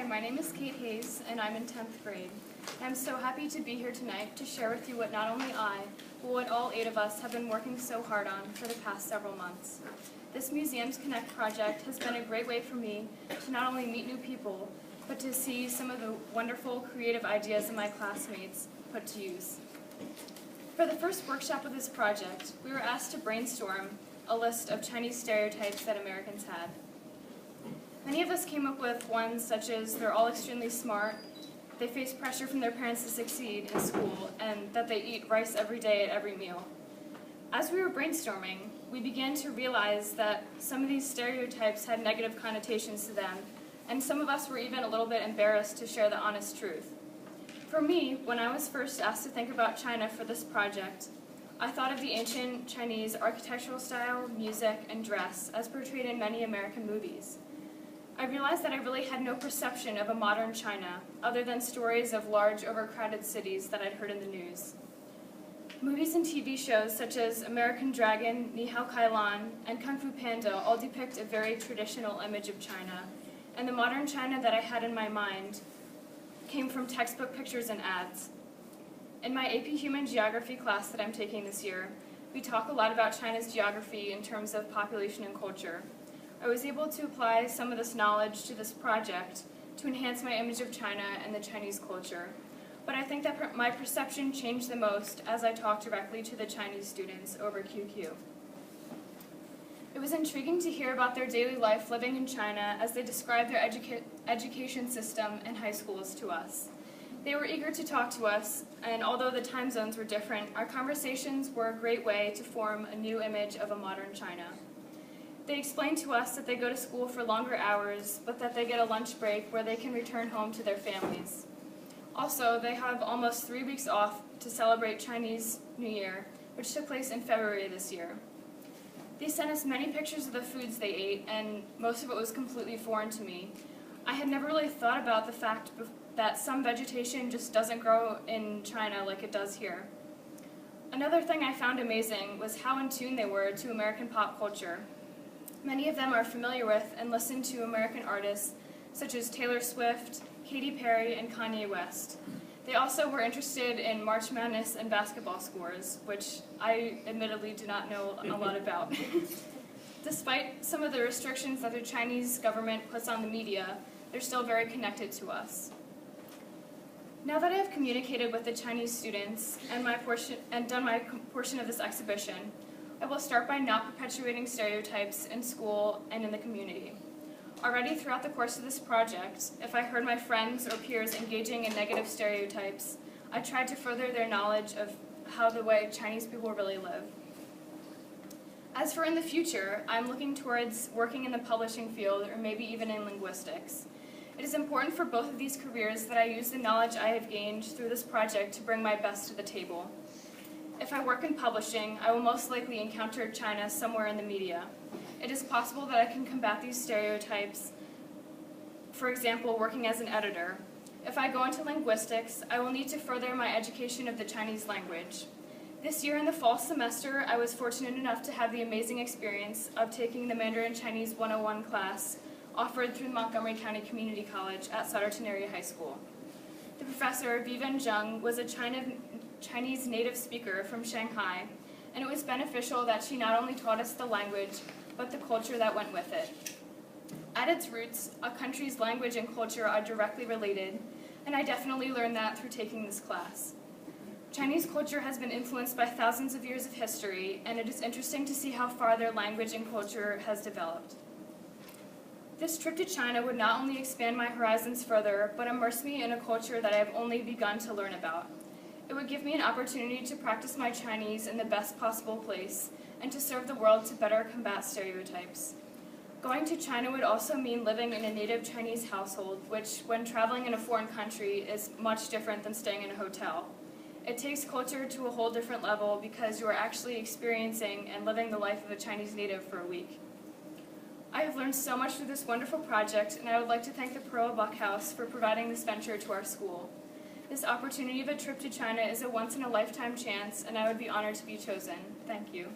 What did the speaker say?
my name is Cate Hayes, and I'm in 10th grade. I'm so happy to be here tonight to share with you what not only I, but what all 8 of us have been working so hard on for the past several months. This Museums Connect project has been a great way for me to not only meet new people, but to see some of the wonderful creative ideas of my classmates put to use. For the first workshop of this project, we were asked to brainstorm a list of Chinese stereotypes that Americans had. Many of us came up with ones such as they're all extremely smart, they face pressure from their parents to succeed in school, and that they eat rice every day at every meal. As we were brainstorming, we began to realize that some of these stereotypes had negative connotations to them, and some of us were even a little bit embarrassed to share the honest truth. For me, when I was first asked to think about China for this project, I thought of the ancient Chinese architectural style, music, and dress as portrayed in many American movies. I realized that I really had no perception of a modern China, other than stories of large, overcrowded cities that I'd heard in the news. Movies and TV shows such as American Dragon, Ni Hao Kai Lan, and Kung Fu Panda all depict a very traditional image of China, and the modern China that I had in my mind came from textbook pictures and ads. In my AP Human Geography class that I'm taking this year, we talk a lot about China's geography in terms of population and culture. I was able to apply some of this knowledge to this project to enhance my image of China and the Chinese culture. But I think that my perception changed the most as I talked directly to the Chinese students over QQ. It was intriguing to hear about their daily life living in China as they described their education system and high schools to us. They were eager to talk to us, and although the time zones were different, our conversations were a great way to form a new image of a modern China. They explained to us that they go to school for longer hours, but that they get a lunch break where they can return home to their families. Also, they have almost 3 weeks off to celebrate Chinese New Year, which took place in February this year. They sent us many pictures of the foods they ate, and most of it was completely foreign to me. I had never really thought about the fact that some vegetation just doesn't grow in China like it does here. Another thing I found amazing was how in tune they were to American pop culture. Many of them are familiar with and listen to American artists such as Taylor Swift, Katy Perry, and Kanye West. They also were interested in March Madness and basketball scores, which I admittedly do not know a lot about. Despite some of the restrictions that the Chinese government puts on the media, they're still very connected to us. Now that I have communicated with the Chinese students and done my portion of this exhibition, I will start by not perpetuating stereotypes in school and in the community. Already throughout the course of this project, if I heard my friends or peers engaging in negative stereotypes, I tried to further their knowledge of how the way Chinese people really live. As for in the future, I'm looking towards working in the publishing field or maybe even in linguistics. It is important for both of these careers that I use the knowledge I have gained through this project to bring my best to the table. If I work in publishing, I will most likely encounter China somewhere in the media. It is possible that I can combat these stereotypes, for example, working as an editor. If I go into linguistics, I will need to further my education of the Chinese language. This year in the fall semester, I was fortunate enough to have the amazing experience of taking the Mandarin Chinese 101 class offered through Montgomery County Community College at Souderton Area High School. The professor, Vivian Zheng, was a Chinese native speaker from Shanghai, and it was beneficial that she not only taught us the language, but the culture that went with it. At its roots, a country's language and culture are directly related, and I definitely learned that through taking this class. Chinese culture has been influenced by thousands of years of history, and it is interesting to see how far their language and culture has developed. This trip to China would not only expand my horizons further, but immerse me in a culture that I have only begun to learn about. It would give me an opportunity to practice my Chinese in the best possible place and to serve the world to better combat stereotypes. Going to China would also mean living in a native Chinese household, which, when traveling in a foreign country, is much different than staying in a hotel. It takes culture to a whole different level because you are actually experiencing and living the life of a Chinese native for a week. I have learned so much through this wonderful project, and I would like to thank the Pearl Buck House for providing this venture to our school. This opportunity of a trip to China is a once-in-a-lifetime chance, and I would be honored to be chosen. Thank you.